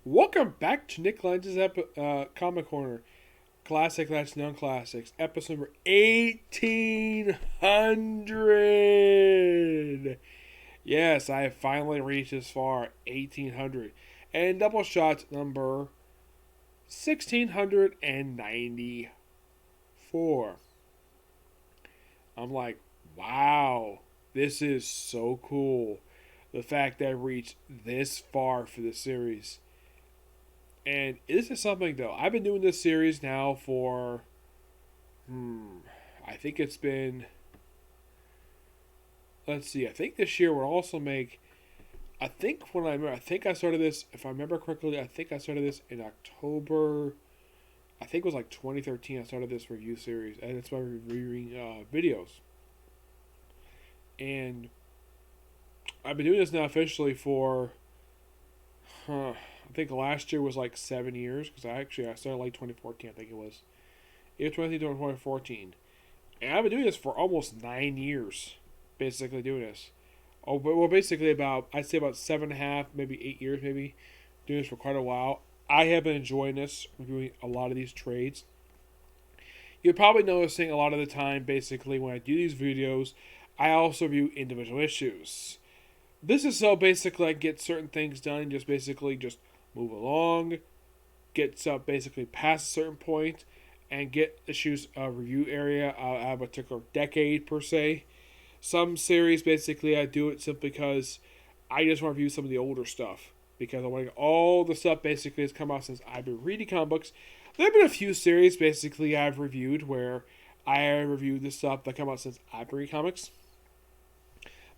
Welcome back to Nick Lenz's Comic Corner. Classic That's Non-Classics. Episode number 1800. Yes, I have finally reached this far. 1800. And Doubleshot number 1694. I'm like, wow. This is so cool. The fact that I reached this far for the series. And this is something though. I've been doing this series now for I think it's been, let's see, I think this year we'll also make, I think I started this, if I remember correctly, I think I started this in October. I think it was like 2013 I started this review series, and it's my reviewing videos. And I've been doing this now officially for I think last year was like 7 years, because I started like 2014. I think it was. It was 2014, and I've been doing this for almost 9 years, basically doing this. Oh, but well, basically about, I'd say about 7.5, maybe 8 years, maybe doing this for quite a while. I have been enjoying this, reviewing a lot of these trades. You're probably noticing a lot of the time, basically, when I do these videos, I also review individual issues. This is so basically I get certain things done, just basically just move along, get stuff basically past a certain point, and get issues review area out of a particular decade per se. Some series basically I do it simply because I just want to review some of the older stuff, because I want to get all the stuff basically has come out since I've been reading comic books. There have been a few series basically I've reviewed where I reviewed the stuff that come out since I've been reading comics.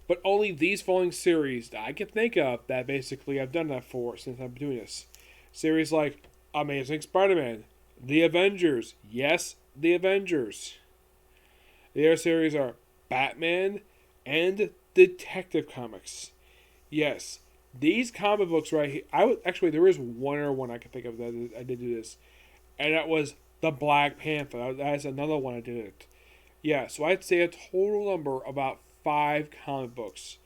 But only these following series that I can think of that basically I've done that for since I've been doing this. Series like Amazing Spider-Man, The Avengers, yes, The Avengers. The other series are Batman and Detective Comics. Yes, these comic books right here. There is one other one I can think of that I did do this, and that was the Black Panther. That's another one I did it. Yeah, so I'd say a total number about 5 comic books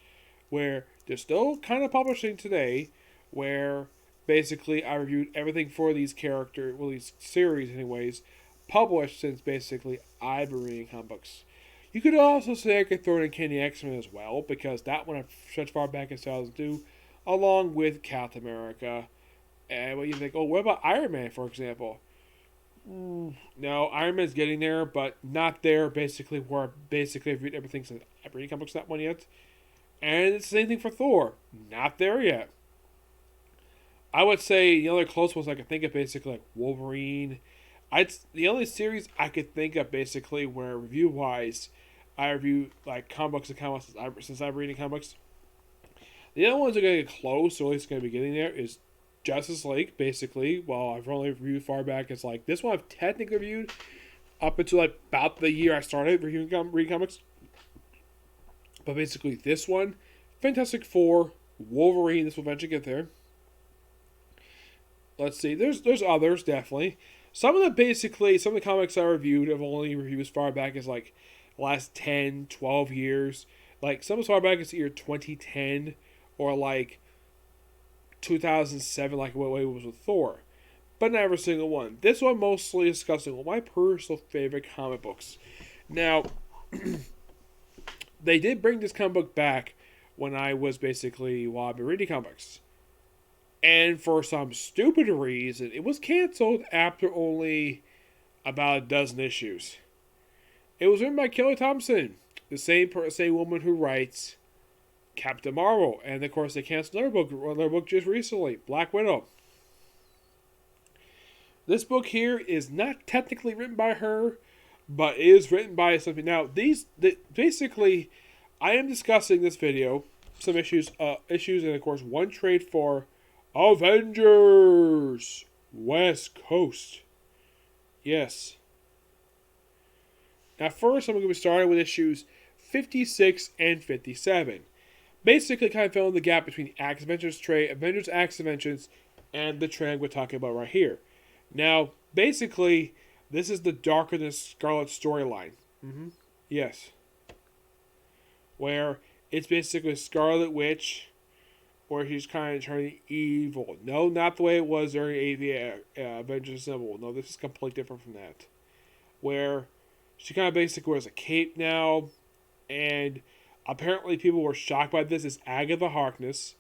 where they're still kind of publishing today, where basically I reviewed everything for these these series anyways, published since basically I've been reading comic books. You could also say I could throw in Kenny X-Men as well, because that one I stretched far back in 2002, along with Captain America. And when you think, oh, what about Iron Man, for example? No, Iron Man's getting there, but not there basically where basically I've read everything since I've read comic books that one yet. And it's the same thing for Thor. Not there yet. I would say the only close ones I could think of basically like Wolverine. The only series I could think of basically where review wise I review like comic books and comics since I've reading comics. The other ones are going to get close, or at least going to be getting there, is Justice League, basically. Well, I've only reviewed far back as like this one I've technically reviewed up until like about the year I started reading comics. But basically, this one, Fantastic Four, Wolverine. This will eventually get there. Let's see. There's others definitely. Some of the comics I reviewed have only reviewed as far back as like the last 10, 12 years. Like some as far back as the year 2010 or like 2007, like what it was with Thor. But not every single one. This one mostly discussing my personal favorite comic books. Now, they did bring this comic book back when I've been reading comics. And for some stupid reason, it was canceled after only about a dozen issues. It was written by Kelly Thompson, the same woman who writes Captain Marvel, and of course they canceled another book just recently, Black Widow. This book here is not technically written by her, but it is written by something. Now, basically, I am discussing this video some issues, and of course one trade for Avengers West Coast. Yes. Now, first I'm going to be starting with issues 56 and 57. Basically, kind of filling the gap between the Axe Avengers trade, Avengers Axe Avengers, and the trade we're talking about right here. Now, basically, this is the Darker Than Scarlet storyline. Yes. Where it's basically Scarlet Witch where she's kind of turning evil. No, not the way it was during the Avengers Assemble. No, this is completely different from that. Where she kind of basically wears a cape now, and apparently people were shocked by this. Is Agatha Harkness,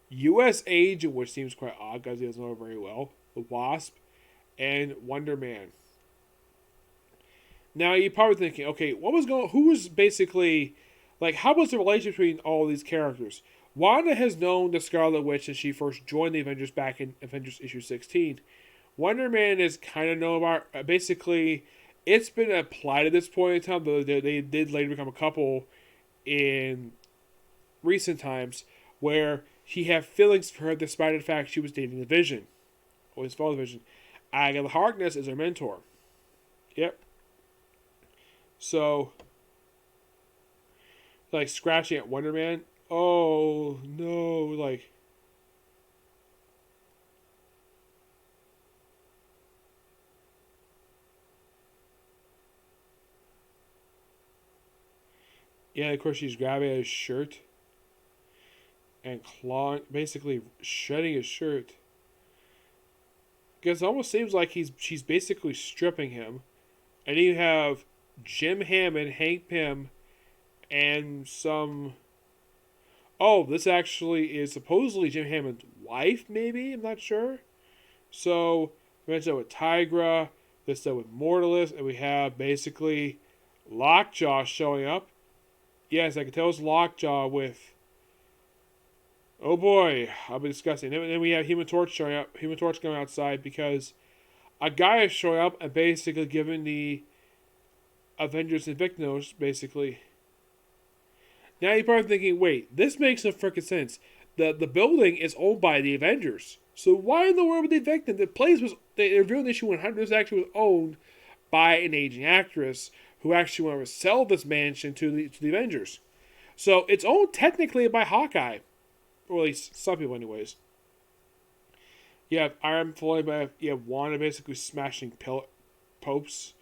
U.S. agent, which seems quite odd because he doesn't know her very well, the Wasp, and Wonder Man. Now you're probably thinking, okay, who was basically, like, how was the relationship between all these characters? Wanda has known the Scarlet Witch since she first joined the Avengers back in Avengers issue 16. Wonder Man is kind of known about, basically, it's been applied at this point in time, though they did later become a couple in recent times, where he had feelings for her despite the fact she was dating the Vision, or his father Vision. Agatha Harkness is her mentor. Yep. So, like, scratching at Wonder Man. Oh, no, like... Yeah, of course, she's grabbing at his shirt and clawing, basically shredding his shirt. Because it almost seems like she's basically stripping him. And you have Jim Hammond, Hank Pym, and some... Oh, this actually is supposedly Jim Hammond's wife, maybe? I'm not sure. So, we mentioned with Tigra, this with Mortalis, and we have basically Lockjaw showing up. Yes, I can tell it's Lockjaw with... Oh boy, I'll be discussing. And then we have Human Torch showing up. Human Torch going outside because a guy is showing up and basically giving the Avengers Invictus, basically. Now you're probably thinking, wait, this makes no freaking sense. The building is owned by the Avengers. So why in the world would they evict them? The place was, they revealed in issue 100, this actually was owned by an aging actress who actually wanted to sell this mansion to the Avengers. So it's owned technically by Hawkeye. Or at least some people anyways. You have Iron Floyd, but you have Wanda basically smashing popes.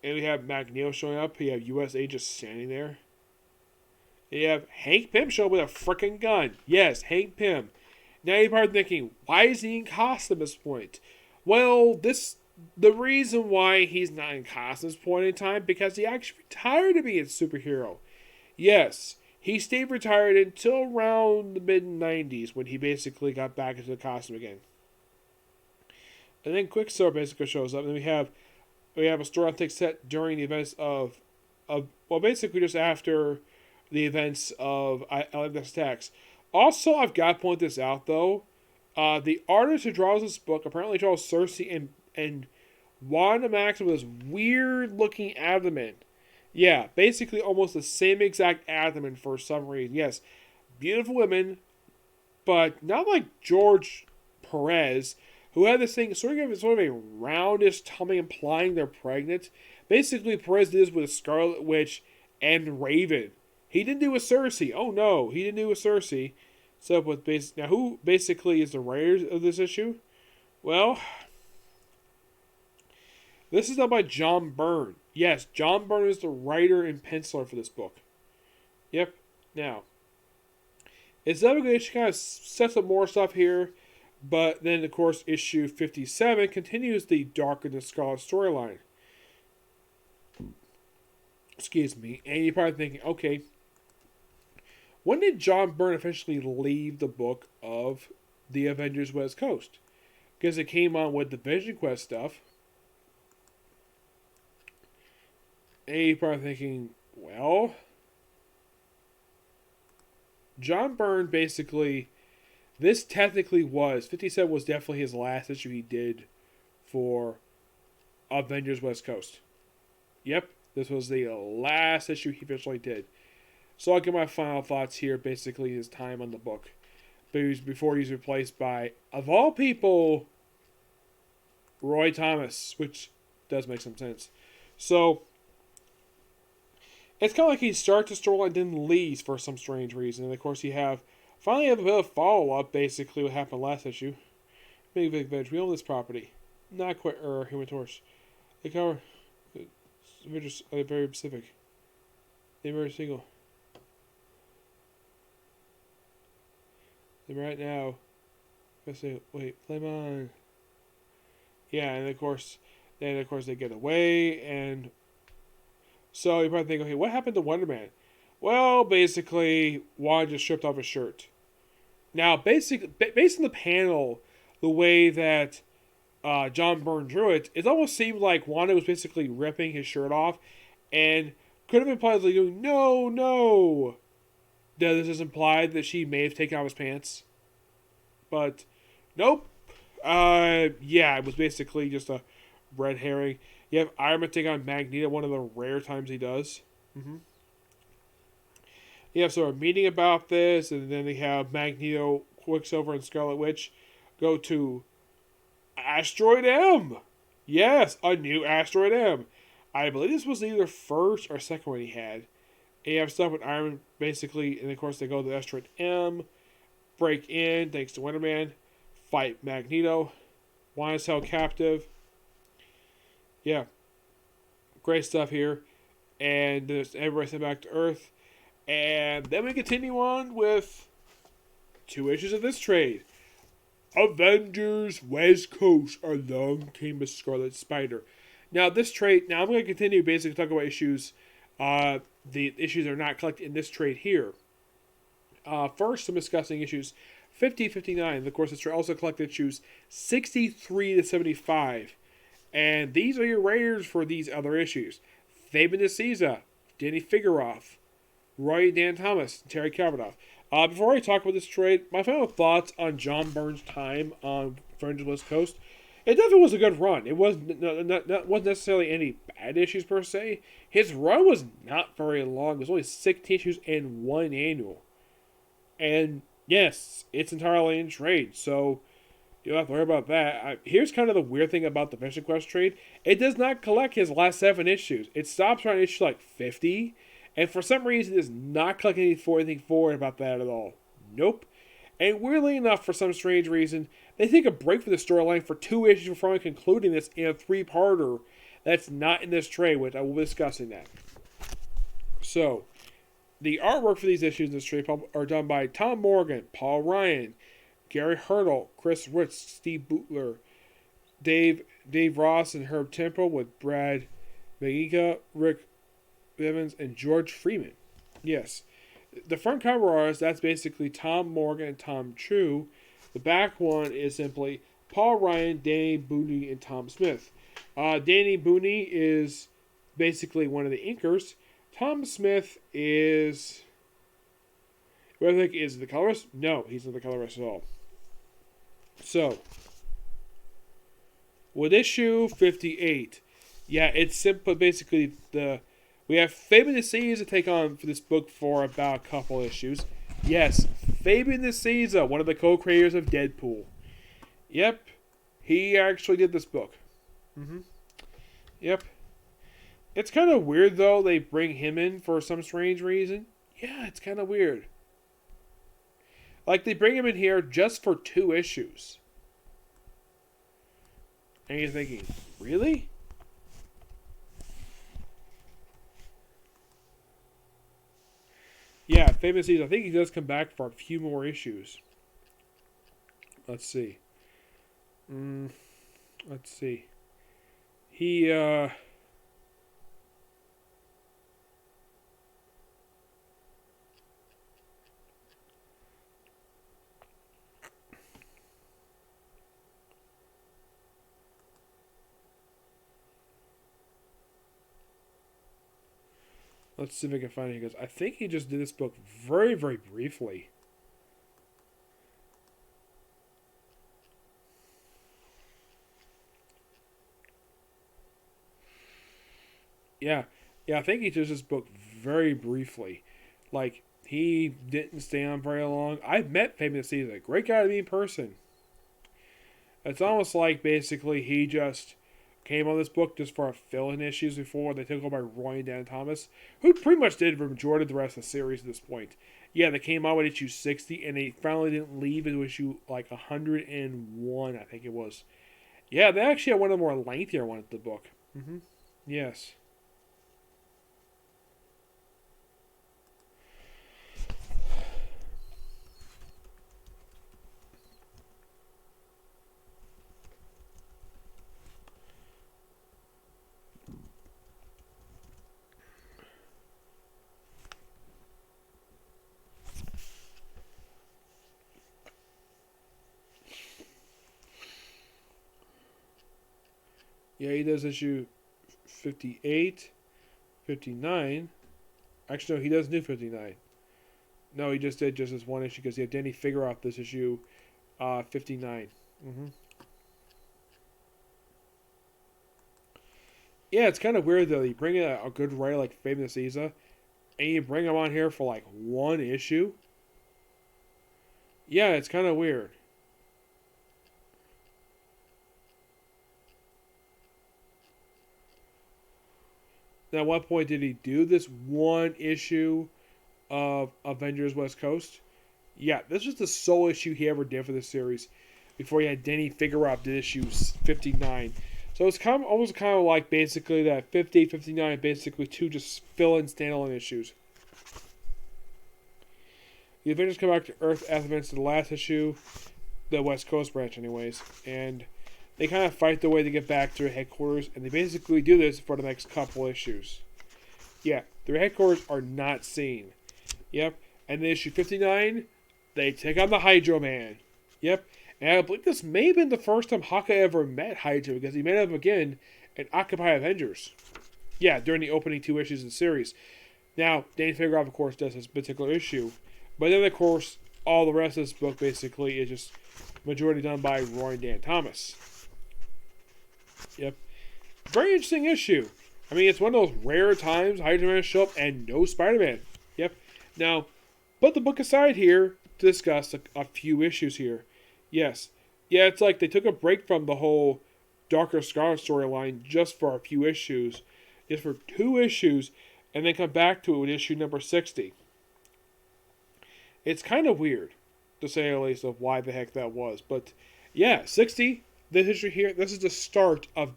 And we have Magneto showing up. You have U.S. agents standing there. And you have Hank Pym showing up with a freaking gun. Yes, Hank Pym. Now you're probably thinking, why is he in costume at this point? Well, the reason why he's not in costume at this point in time, because he actually retired to be a superhero. Yes, he stayed retired until around the mid-90s when he basically got back into the costume again. And then Quicksilver basically shows up, and we have a story that takes set during the events of basically just after the events of Atlantis Attacks. Also, I've got to point this out, though. The artist who draws this book apparently draws Cersei and Wanda Maximoff with this weird-looking abdomen. Yeah, basically almost the same exact abdomen for some reason. Yes, beautiful women, but not like George Perez, who had this thing, sort of a roundish tummy implying they're pregnant. Basically, Perez did this with Scarlet Witch and Raven. He didn't do with Cersei. Oh no, he didn't do with Cersei. So with now, who basically is the writer of this issue? Well, this is done by John Byrne. Yes, John Byrne is the writer and penciler for this book. Yep. Now, it's definitely kind of sets up more stuff here, but then of course issue 57 continues the Darker Than Scarlet storyline. Excuse me. And you're probably thinking, okay, when did John Byrne officially leave the book of the Avengers West Coast? Because it came on with the Vision Quest stuff. And you're probably thinking, well, John Byrne basically, this technically was, 57 was definitely his last issue he did for Avengers West Coast. Yep, this was the last issue he officially did. So I'll give my final thoughts here, basically his time on the book. Before he's replaced by, of all people, Roy Thomas, which does make some sense. So, it's kind of like he starts the storyline, then leaves for some strange reason. And of course, finally have a bit of follow-up, basically, what happened last issue. Big Veg, we own this property. Not quite, Human Torch. They cover, Avengers are very Pacific. They're very single. And right now, let's see. Wait, flame on. Yeah, and of course, they get away, and so you probably think, okay, what happened to Wonder Man? Well, basically, Wanda just stripped off his shirt. Now, based on the panel, the way that John Byrne drew it, it almost seemed like Wanda was basically ripping his shirt off, and could have implied like going, no, no. Does this imply that she may have taken off his pants? But nope. Yeah, it was basically just a red herring. You have Iron Man take on Magneto, one of the rare times he does. Mm-hmm. You have sort of meeting about this, and then they have Magneto, Quicksilver, and Scarlet Witch go to Asteroid M. Yes, a new Asteroid M. I believe this was either first or second one he had. And you have stuff with Iron Man, basically, and of course they go to Asteroid M, break in, thanks to Wonder Man, fight Magneto, Wanda's held captive. Yeah, great stuff here. And then everybody sent back to Earth. And then we continue on with 2 issues of this trade. Avengers West Coast, Along Came a Scarlet Spider. Now this trade, now I'm going to continue basically talking about issues, the issues that are not collected in this trade here. First, I'm discussing issues 50, 59. Of course, this trade also collected issues 63 to 75. And these are your rares for these other issues. Fabian DeSouza, Danny Figueroff, Roy Dan Thomas, Terry Kavanaugh. Before I talk about this trade, my final thoughts on John Byrne's time on Avengers West Coast. It definitely was a good run. It wasn't necessarily any bad issues per se. His run was not very long. It was only 16 issues and 1 annual. And yes, it's entirely in trade, so you don't have to worry about that. Here's kind of the weird thing about the Vision Quest trade. It does not collect his last 7 issues. It stops around issue like 50. And for some reason, it does not collect anything forward about that at all. Nope. And weirdly enough, for some strange reason, they take a break from the storyline for 2 issues before concluding this in a 3-parter that's not in this trade, which I will be discussing that. So, the artwork for these issues in this trade are done by Tom Morgan, Paul Ryan, Gary Hurdle, Chris Ritz, Steve Butler, Dave Ross, and Herb Temple with Brad Magica, Rick Evans, and George Freeman. Yes. The front cover artist, that's basically Tom Morgan and Tom True. The back one is simply Paul Ryan, Danny Booney, and Tom Smith. Danny Booney is basically one of the inkers. Tom Smith is... What I think is the colorist? No, he's not the colorist at all. So, with issue 58, yeah, it's simple. Basically, we have Fabian DeSouza to take on for this book for about a couple issues. Yes, Fabian DeSouza, one of the co-creators of Deadpool. Yep, he actually did this book. Yep. It's kind of weird, though, they bring him in for some strange reason. Yeah, it's kind of weird. Like, they bring him in here just for 2 issues. And you're thinking, really? Yeah, Famous Seas. I think he does come back for a few more issues. Let's see. Let's see. He, let's see if I can find it. Because I think he just did this book very, very briefly. Yeah, I think he did this book very briefly. Like, he didn't stay on very long. I've met Famous Seas, a great guy to meet in person. It's almost like basically he just came on this book just for a fill-in issues before they took over by Roy and Dan Thomas, who pretty much did the majority of the rest of the series at this point. Yeah, they came out with issue 60, and they finally didn't leave into issue like 101, I think it was. Yeah, they actually had one of the more lengthier ones of the book. Yes. Yeah, he does issue 58, 59. Actually, no, he doesn't do 59. No, he just did just this one issue because he had Danny figure out this issue 59. Mm-hmm. Yeah, it's kind of weird though. You bring in a good writer like Famous Caesar, and you bring him on here for like one issue. Yeah, it's kind of weird. Now, at what point did he do this one issue of Avengers West Coast? Yeah, this was the sole issue he ever did for this series before he had Denny figure out the issue 59. So it's kind of almost kind of like basically that 50, 59, basically two just fill in standalone issues. The Avengers come back to Earth as events of the last issue, the West Coast branch, anyways, and they kind of fight their way to get back to their headquarters, and they basically do this for the next couple issues. Yeah, their headquarters are not seen. Yep, and in issue 59, they take on the Hydro Man. Yep, and I believe this may have been the first time Hawkeye ever met Hydra, because he met him again in Occupy Avengers. Yeah, during the opening two issues of the series. Now, Danny Fingeroff, of course, does this particular issue. But then, of course, all the rest of this book basically is just majority done by Roy and Dan Thomas. Yep. Very interesting issue. I mean, it's one of those rare times Hydra Man show up and no Spider-Man. Yep. Now, put the book aside here to discuss a few issues here. Yes. Yeah, it's like they took a break from the whole Darker Scarlet storyline just for a few issues. Just for 2 issues, and then come back to it with issue number 60. It's kind of weird, to say the least, of why the heck that was. But, yeah, 60, this issue here, this is the start of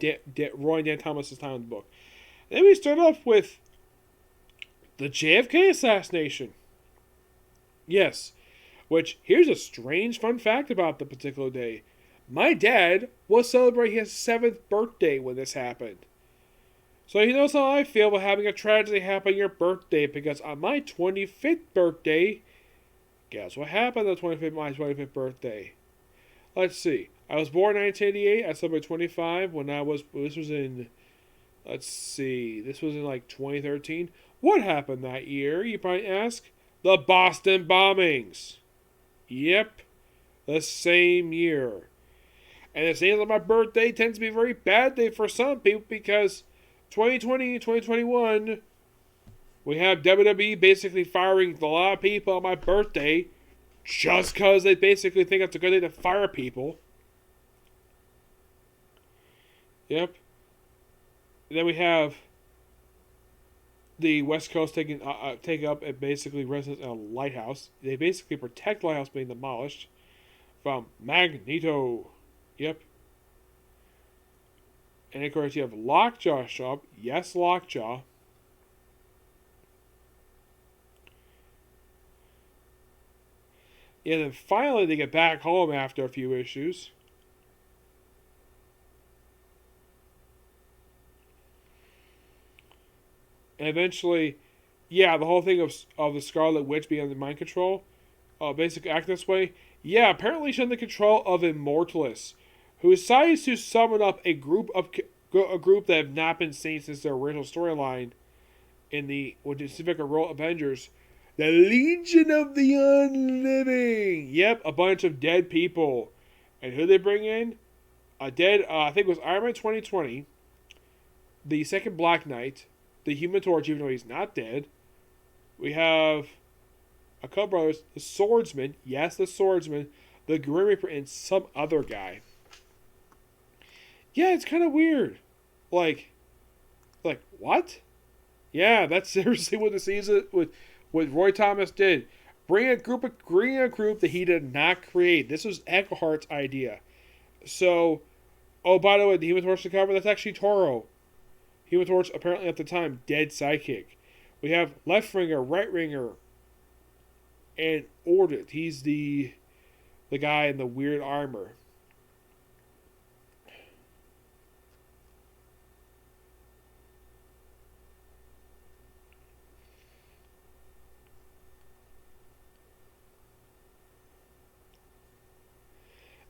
Roy and Dan Thomas' time in the book. And then we start off with the Jfk Assassination. Yes, which, here's a strange fun fact about the particular day. My dad was celebrating his 7th birthday when this happened. So he knows how I feel about having a tragedy happen on your birthday, because on my 25th birthday, guess what happened on my 25th birthday? Let's see. I was born in 1988. I celebrated 25 when this was in like 2013. What happened that year, you might ask? The Boston bombings. Yep. The same year. And it seems like my birthday tends to be a very bad day for some people, because 2020, 2021, we have WWE basically firing a lot of people on my birthday just because they basically think it's a good day to fire people. Yep. And then we have the West Coast take up and basically residence in a lighthouse. They basically protect the lighthouse being demolished from Magneto. Yep. And of course you have Lockjaw show up. Yes, Lockjaw. And then finally they get back home after a few issues. And eventually, yeah, the whole thing of the Scarlet Witch being under mind control, basically acting this way. Yeah, apparently she's under control of Immortalist, who decides to summon up a group that have not been seen since their original storyline in the Pacific Avengers, the Legion of the Unliving. Yep, a bunch of dead people. And who they bring in? I think it was Iron Man 2020, the second Black Knight, the Human Torch, even though he's not dead. We have a couple brothers, the Swordsman, yes, the Swordsman, the Grim Reaper, and some other guy. Yeah, it's kind of weird. Like, what? Yeah, that's seriously what the season what Roy Thomas did. Bring a group that he did not create. This was Eckhart's idea. So, oh, by the way, the Human Torch to cover, that's actually Toro. Human Torch, apparently at the time, dead sidekick. We have Left Ringer, Right Ringer, and Ordit. He's the guy in the weird armor.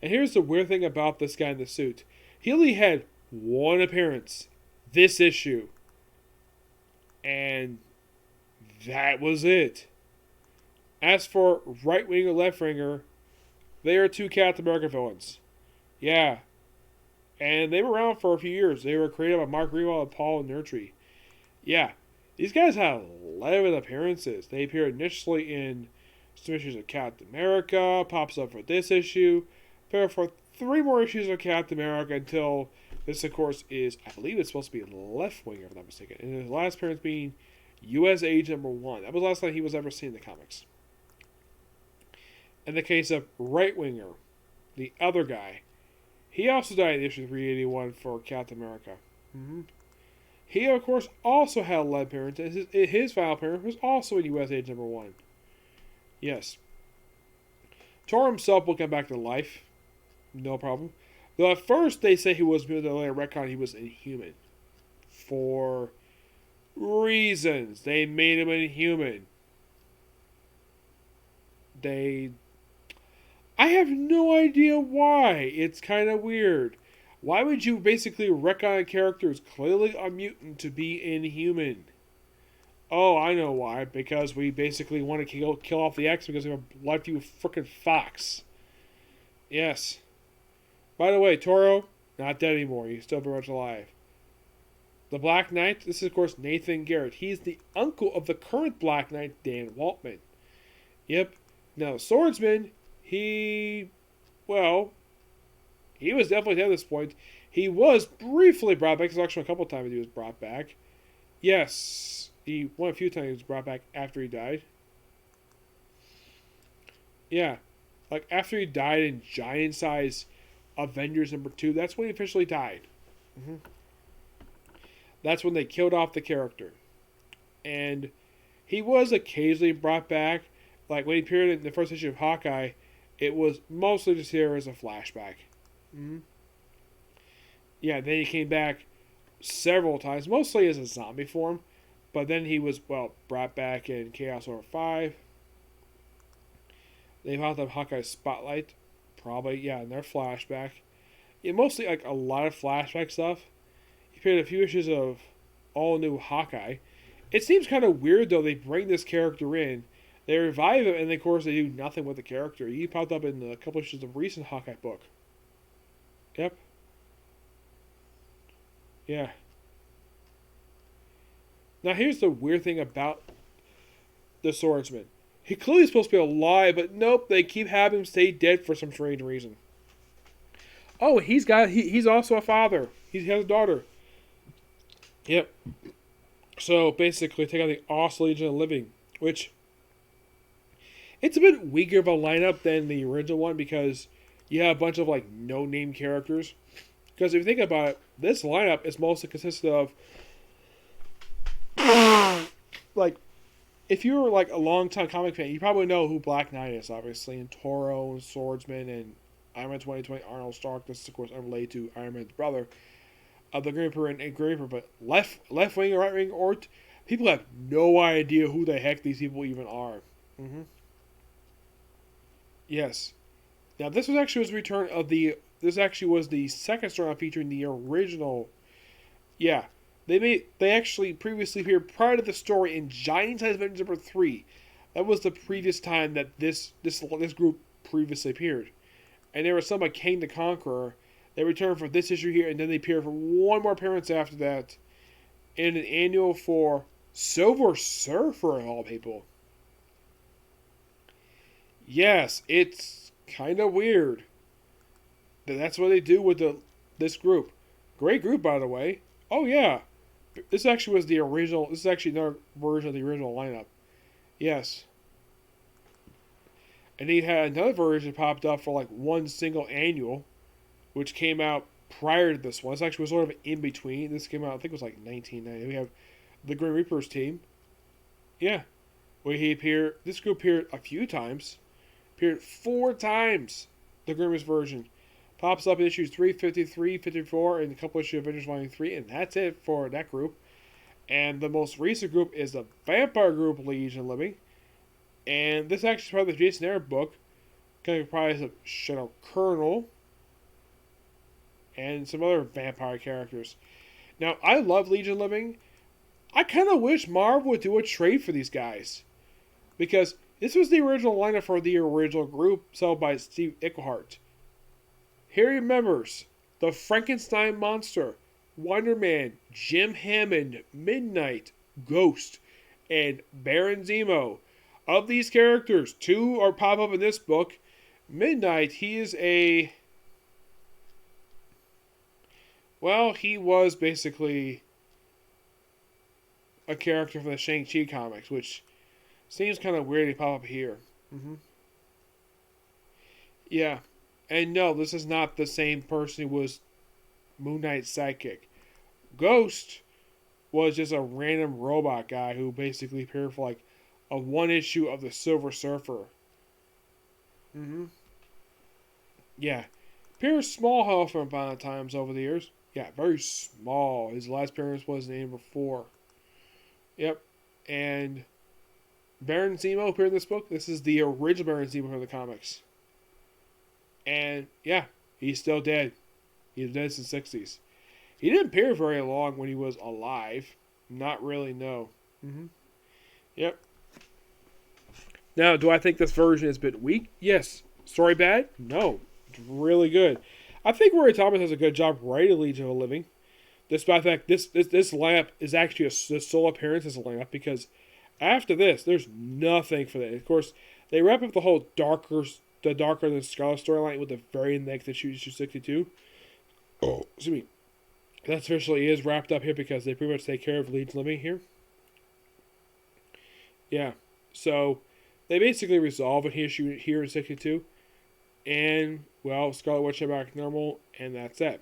And here's the weird thing about this guy in the suit. He only had one appearance this issue. And that was it. As for right winger, left winger, they are two Captain America villains. Yeah. And they were around for a few years. They were created by Mark Greenwald and Paul Nurtry. Yeah. These guys had 11 appearances. They appeared initially in some issues of Captain America, pops up for this issue, appeared for 3 more issues of Captain America until this, of course, is, I believe it's supposed to be left winger, if I'm not mistaken. And his last appearance being U.S. Agent #1. That was the last time he was ever seen in the comics. In the case of right winger, the other guy, he also died in issue 381 for Captain America. He, of course, also had a lead appearance. His final appearance was also in U.S. Agent #1. Yes. Thor himself will come back to life. No problem. Though at first they say he was mutant, then later retcon he was inhuman. For reasons. They made him inhuman. I have no idea why. It's kind of weird. Why would you basically retcon a character who's clearly a mutant to be inhuman? Oh, I know why. Because we basically want to kill off the X because we have left you with frickin' Fox. Yes. By the way, Toro, not dead anymore. He's still very much alive. The Black Knight, this is of course Nathan Garrett. He's the uncle of the current Black Knight, Dan Waltman. Yep. Now, the Swordsman, he was definitely dead at this point. He was briefly brought back. There's actually a couple of times he was brought back. Yes. One a few times he was brought back after he died. Yeah. Like, after he died in giant size Avengers #2, that's when he officially died. That's when they killed off the character. And he was occasionally brought back. Like, when he appeared in the first issue of Hawkeye, it was mostly just here as a flashback. Yeah, then he came back several times, mostly as a zombie form. But then he was, brought back in Chaos Over 5. They found up Hawkeye's Spotlight. Probably, in their flashback. Yeah, mostly, like, a lot of flashback stuff. He appeared in a few issues of all-new Hawkeye. It seems kind of weird, though. They bring this character in. They revive him, and of course, they do nothing with the character. He popped up in a couple issues of recent Hawkeye book. Yep. Yeah. Now, here's the weird thing about the Swordsman. He clearly is supposed to be alive, but nope, they keep having him stay dead for some strange reason. Oh, he's also a father. He has a daughter. Yep. So, basically, take out the Awesome Legion of Living, which it's a bit weaker of a lineup than the original one because you have a bunch of, like, no-name characters. Because if you think about it, this lineup is mostly consisted of, like, if you were, like, a long-time comic fan, you probably know who Black Knight is, obviously, and Toro, and Swordsman, and Iron Man 2020, Arnold Stark. This is, of course, unrelated to Iron Man's brother, the Green Reaper and Green Reaper, but left wing, right wing, or people have no idea who the heck these people even are. Yes. Now, this was actually the return of this actually was the second story featuring the original. Yeah. They actually previously appeared prior to the story in Giant Size Avengers #3. That was the previous time that this group previously appeared. And there was some like Kang the Conqueror. They returned for this issue here, and then they appeared for one more appearance after that in an annual for Silver Surfer, of all people. Yes, it's kind of weird. That's what they do with this group. Great group, by the way. Oh, yeah. This actually was the original. This is actually another version of the original lineup. Yes. And he had another version popped up for like one single annual, which came out prior to this one. This actually was sort of in between. This came out, I think it was like 1990. We have the Grim Reaper's team. Yeah. Where he appeared. This group appeared a few times. Appeared 4 times. The Grimmest version. Pops up in issues 353, 54, and a couple issues of Avengers Volume 3, and that's it for that group. And the most recent group is the Vampire Group Legion Living. And this actually is part of the Jason Aaron book. Kind of comprised of Shadow Colonel and some other vampire characters. Now, I love Legion Living. I kind of wish Marvel would do a trade for these guys. Because this was the original lineup for the original group, sold by Steve Englehart. Here are members: the Frankenstein Monster, Wonder Man, Jim Hammond, Midnight, Ghost, and Baron Zemo. Of these characters, 2 are pop up in this book. Midnight, he is a... Well, he was basically a character from the Shang-Chi comics, which seems kind of weird to pop up here. Yeah. And no, this is not the same person who was Moon Knight's sidekick. Ghost was just a random robot guy who basically appeared for like a 1 issue of the Silver Surfer. Yeah. Appears small, however, from time to times over the years. Yeah, very small. His last appearance was in number 4. Yep. And Baron Zemo appeared in this book. This is the original Baron Zemo from the comics. And yeah, he's still dead. He's dead since the 60s. He didn't appear very long when he was alive. Not really, no. Yep. Now, do I think this version is a bit weak? Yes. Story bad? No. It's really good. I think Roy Thomas does a good job writing Legion of the Living. Despite the fact this lineup is actually a sole appearance as a lineup, because after this, there's nothing for that. Of course, they wrap up the whole darker than Scarlet storyline with the very next issue 62. Oh, excuse me. That officially is wrapped up here because they pretty much take care of Legion Living here. Yeah. So they basically resolve an issue here in 62. And, well, Scarlet Witch came back normal, and that's it.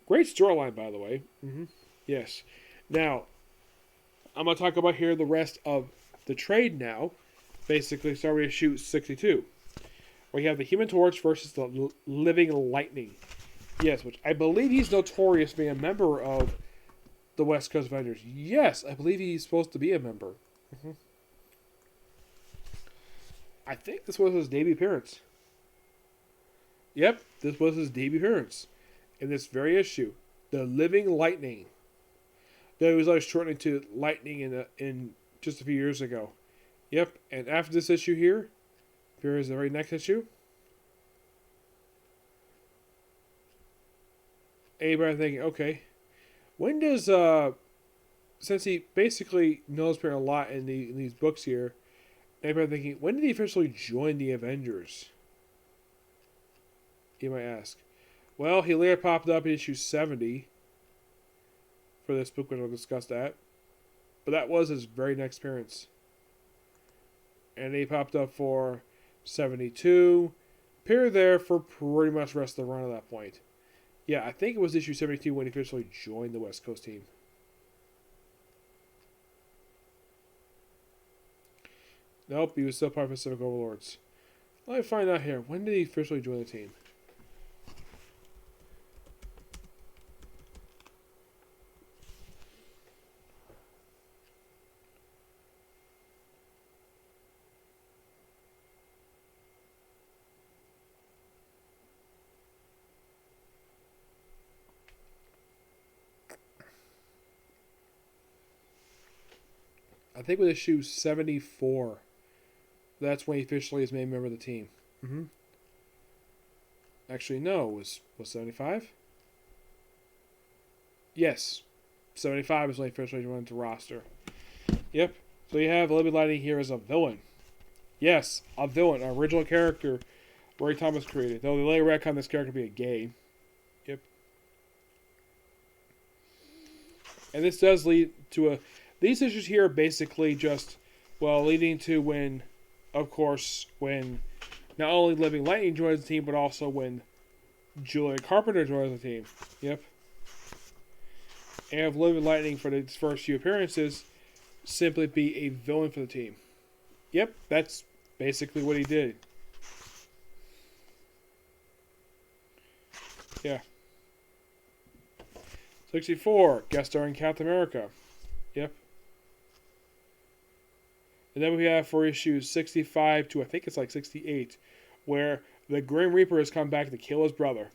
Great storyline, by the way. Yes. Now, I'm going to talk about here the rest of the trade now. Basically, starting with issue 62. We have the Human Torch versus the Living Lightning. Yes, which I believe he's notorious being a member of the West Coast Avengers. Yes, I believe he's supposed to be a member. I think this was his debut appearance. Yep, this was his debut appearance in this very issue. The Living Lightning. Though he was always shortening to Lightning in just a few years ago. Yep, and after this issue here, here is the very next issue. Anybody thinking, okay, when does, since he basically knows Byrne a lot in these books here, anybody thinking, when did he officially join the Avengers? You might ask. Well, he later popped up in issue 70 for this book, when we'll discuss that. But that was his very next appearance. And he popped up for 72. Appeared there for pretty much the rest of the run at that point. Yeah, I think it was issue 72 when he officially joined the West Coast team. Nope, he was still part of Pacific Overlords. Let me find out here. When did he officially join the team? I think with issue 74, that's when he officially is made a member of the team. Actually, no, was 75? Yes, 75 is when he officially joined the roster. Yep, so you have Libby Lightning here as a villain. Yes, a villain, an original character Roy Thomas created, though they later retconned this character to be a gay. Yep. And this does lead to a... These issues here are basically just, well, leading to when, of course, when not only Living Lightning joins the team, but also when Julian Carpenter joins the team. Yep. And if Living Lightning for its first few appearances simply be a villain for the team. Yep, that's basically what he did. Yeah. 64, guest starring Captain America. Yep. And then we have for issues 65 to I think it's like 68, where the Grim Reaper has come back to kill his brother.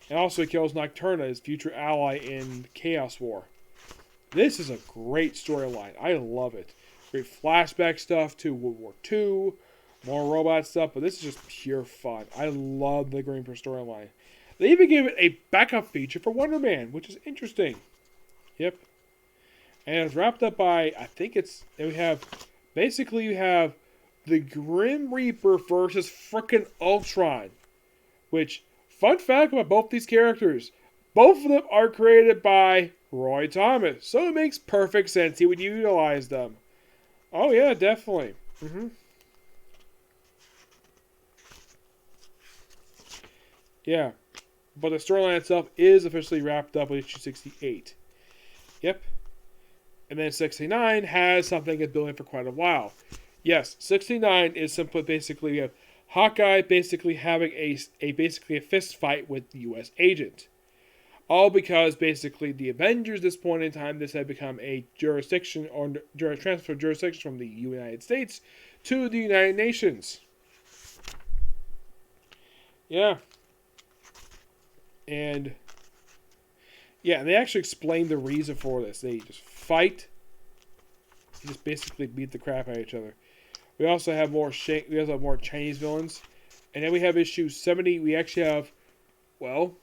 And also he kills Nocturna, his future ally in Chaos War. This is a great storyline. I love it. Great flashback stuff to World War II, more robot stuff, but this is just pure fun. I love the Green Reaper storyline. They even gave it a backup feature for Wonder Man, which is interesting. Yep. And it's wrapped up by, I think it's, we have, basically you have the Grim Reaper versus frickin' Ultron. Which, fun fact about both these characters, both of them are created by Roy Thomas. So it makes perfect sense he would utilize them. Oh yeah, definitely. Yeah. But the storyline itself is officially wrapped up with issue 68. Yep. And then 69 has something that's building for quite a while. Yes, 69 is simply basically we have Hawkeye basically having basically a fist fight with the U.S. agent. All because basically the Avengers at this point in time, this had become a jurisdiction or transfer jurisdiction from the United States to the United Nations. Yeah. And yeah, they actually explained the reason for this. They just fight. They just basically beat the crap out of each other. We also have more Chinese villains. And then we have issue 70. We actually have, well,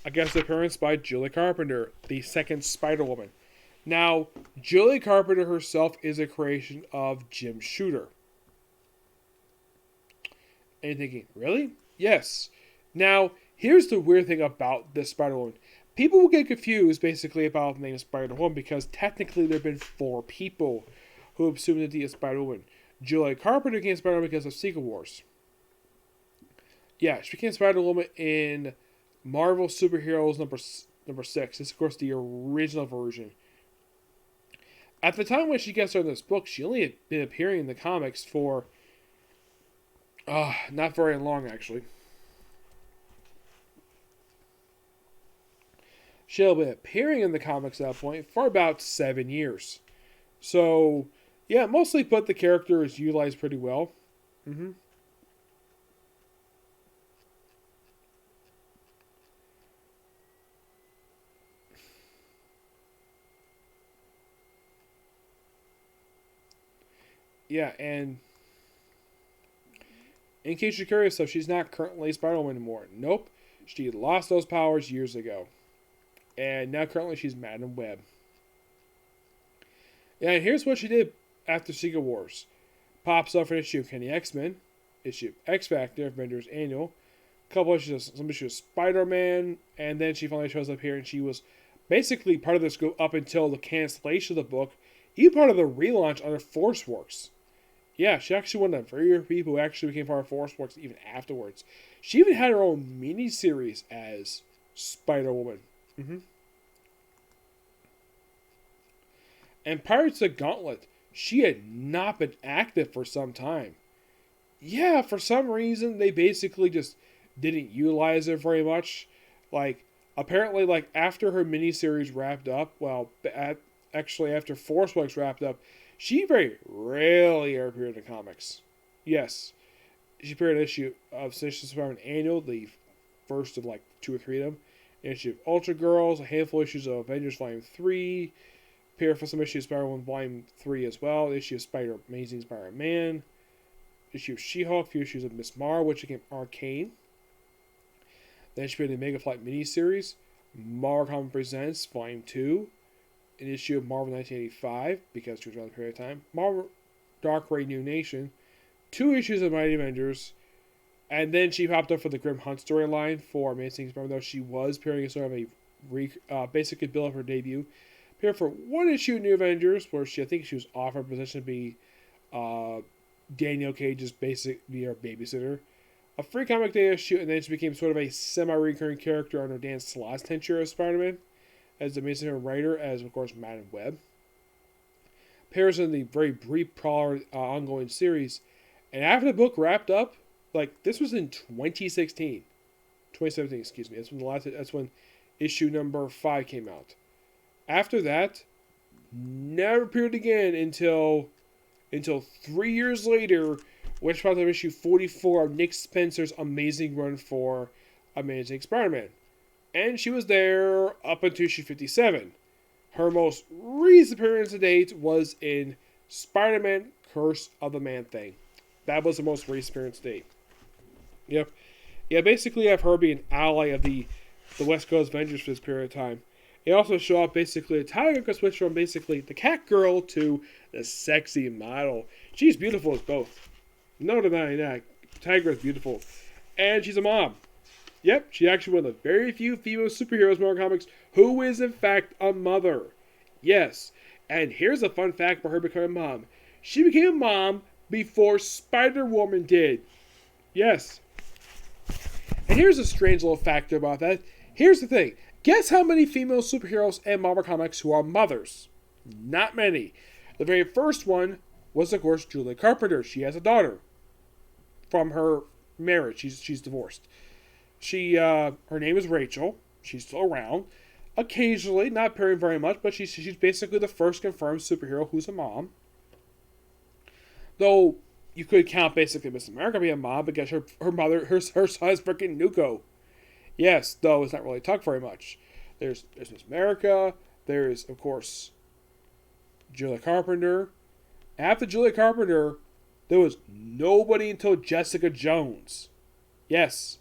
a guest appearance by Julie Carpenter, the second Spider-Woman. Now, Julie Carpenter herself is a creation of Jim Shooter. And you're thinking, really? Yes. Now, here's the weird thing about this Spider-Woman. People will get confused, basically, about the name Spider-Woman because technically there have been 4 people who have assumed the Spider-Woman. Julie Carpenter became Spider-Woman because of Secret Wars. Yeah, she became Spider-Woman in Marvel Superheroes number 6. This is, of course, the original version. At the time when she got started in this book, she only had been appearing in the comics for not very long, actually. She'll be appearing in the comics at that point for about 7 years. So, yeah, mostly but the character is utilized pretty well. Yeah, and in case you're curious, so she's not currently Spider-Woman anymore. Nope. She lost those powers years ago. And now currently she's Madam Web. Yeah, and here's what she did after Secret Wars. Pops up an issue of Kenny X-Men, issue of X-Factor, Avengers Annual, some issues of Spider-Man, and then she finally shows up here and she was basically part of this group up until the cancellation of the book, even part of the relaunch under Force Works. Yeah, she actually one of the very few people who actually became part of Force Works even afterwards. She even had her own mini-series as Spider-Woman. And Pirates of the Gauntlet, she had not been active for some time. Yeah, for some reason, they basically just didn't utilize her very much. Apparently, after her miniseries wrapped up, actually after Force Works wrapped up, she very rarely appeared in the comics. Yes, she appeared in an issue of Sinister Spider-Man Annual, the first of 2 or 3 of them. An issue of Ultra Girls, a handful of issues of Avengers Volume 3, appeared for some issues of Spider-Man Volume 3 as well, the issue of Amazing Spider-Man, issue of She-Hulk, a few issues of Miss Marvel, which became Arcane. Then she appeared in the Mega Flight miniseries, Marvel Comics Presents Volume 2, an issue of Marvel 1985, because she was around the period of time, Marvel Dark Ray New Nation, 2 issues of Mighty Avengers, and then she popped up for the Grim Hunt storyline for Amazing Spider-Man, though she was appearing as sort of a basically build up her debut. Appeared for 1 issue of New Avengers, where I think she was offered a position to be Daniel Cage's babysitter. A free comic day issue, and then she became sort of a semi-recurring character under Dan Slott's tenure as Spider-Man, as the Amazing writer, as of course Madam Web. Appears in the very brief ongoing series, and after the book wrapped up, this was in 2017, excuse me. That's when issue number 5 came out. After that, never appeared again until 3 years later which was issue 44 of Nick Spencer's amazing run for Amazing Spider-Man. And she was there up until issue 57. Her most recent appearance to date was in Spider-Man Curse of the Man-Thing. That was the most recent appearance to date. Yep. Yeah, basically have her be an ally of the West Coast Avengers for this period of time. It also show up basically, Tiger could switch from basically the cat girl to the sexy model. She's beautiful as both. No denying that. Tiger is beautiful. And she's a mom. Yep, she's actually one of the very few female superheroes in Marvel Comics who is in fact a mother. Yes. And here's a fun fact about her becoming a mom. She became a mom before Spider-Woman did. Yes. And here's a strange little factor about that. Here's the thing. Guess how many female superheroes in Marvel Comics who are mothers? Not many. The very first one was, of course, Julia Carpenter. She has a daughter from her marriage. She's divorced. Her name is Rachel. She's still around. Occasionally, not appearing very much, but she's basically the first confirmed superhero who's a mom. Though you could count basically Miss America being a mom because her mother, her son is freaking Nuko. Yes, though it's not really talked very much. There's Miss America. There's, of course, Julia Carpenter. After Julia Carpenter, there was nobody until Jessica Jones. Yes.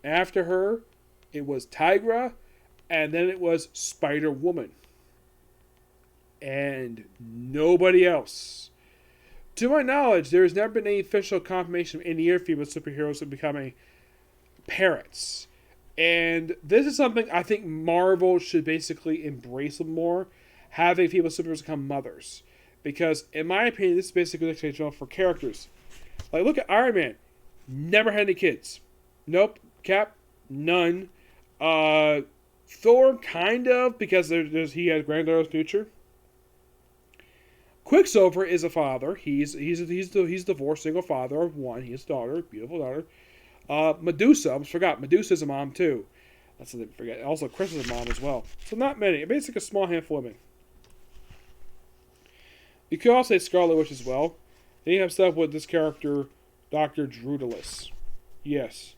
After her, it was Tigra, and then it was Spider-Woman. And nobody else. To my knowledge, there has never been any official confirmation of any other female superheroes becoming parents. And this is something I think Marvel should basically embrace more, having female superheroes become mothers. Because, in my opinion, this is basically exceptional for characters. Like, look at Iron Man. Never had any kids. Nope. Cap, none. Thor, kind of, because he has granddaughter's future. Quicksilver is a father. He's divorced, single father of one. He has a daughter, beautiful daughter. Medusa, I almost forgot. Medusa's a mom too. That's something to forget. Also, Chris is a mom as well. So not many. Basically, a small handful of women. You could also say Scarlet Witch as well. Then you have stuff with this character, Dr. Drudulus. Yes.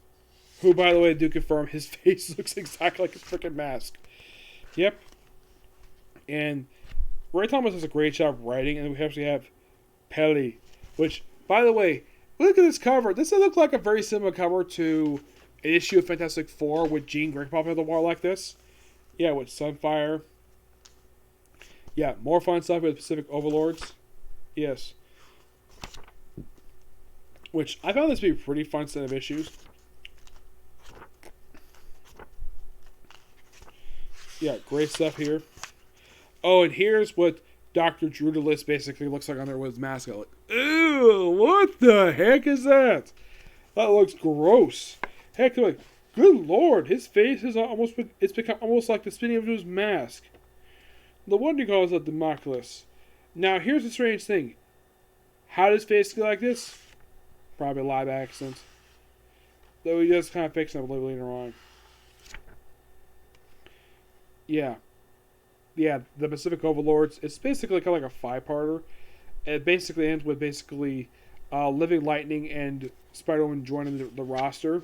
Who, by the way, I do confirm his face looks exactly like a freaking mask. Yep. And Ray Thomas does a great job writing, and we actually have Pelly, which, by the way, look at this cover. This does look like a very similar cover to an issue of Fantastic Four with Jean Grey popping out of the wall like this. Yeah, with Sunfire. Yeah, more fun stuff with Pacific Overlords. Yes. Which, I found this to be a pretty fun set of issues. Yeah, great stuff here. Oh, and here's what Dr. Drudulus basically looks like on there with his mask. Like, ew, what the heck is that? That looks gross. Heck, like, good lord, his face is it's become almost like the spinning of his mask. No wonder he calls it Democulus. Now, here's the strange thing. How does his face get like this? Probably a live accent. Though he does kind of fix it a little later on. Yeah. Yeah, the Pacific Overlords. It's basically kind of like a five-parter. It basically ends with Living Lightning and Spider-Man joining the roster.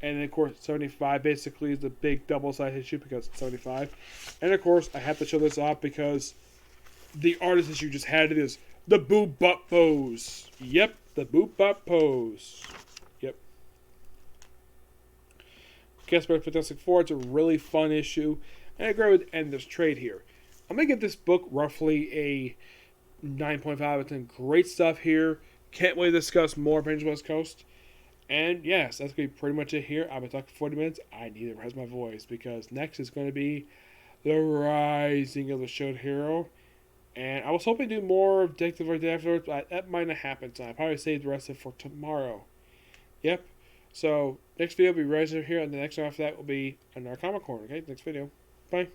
And then, of course, 75 basically is the big double-sided issue because it's 75. And, of course, I have to show this off because the artist issue just had it is the Boop Bop pose. Yep, the Boop Bop pose. Yep. Guess for Fantastic Four, it's a really fun issue. And I agree with end this trade here. I'm going to give this book roughly a 9.5 out of 10. Great stuff here. Can't wait to discuss more Avengers West Coast. And yes, that's going to be pretty much it here. I've been talking for 40 minutes. I need to rest my voice because next is going to be the Rising of the Shield Hero. And I was hoping to do more Detective right afterwards, but that might not happen. So I'll probably save the rest of it for tomorrow. Yep. So next video will be Rising here, and the next one after that will be another Comic Corner. Okay, next video. Bye.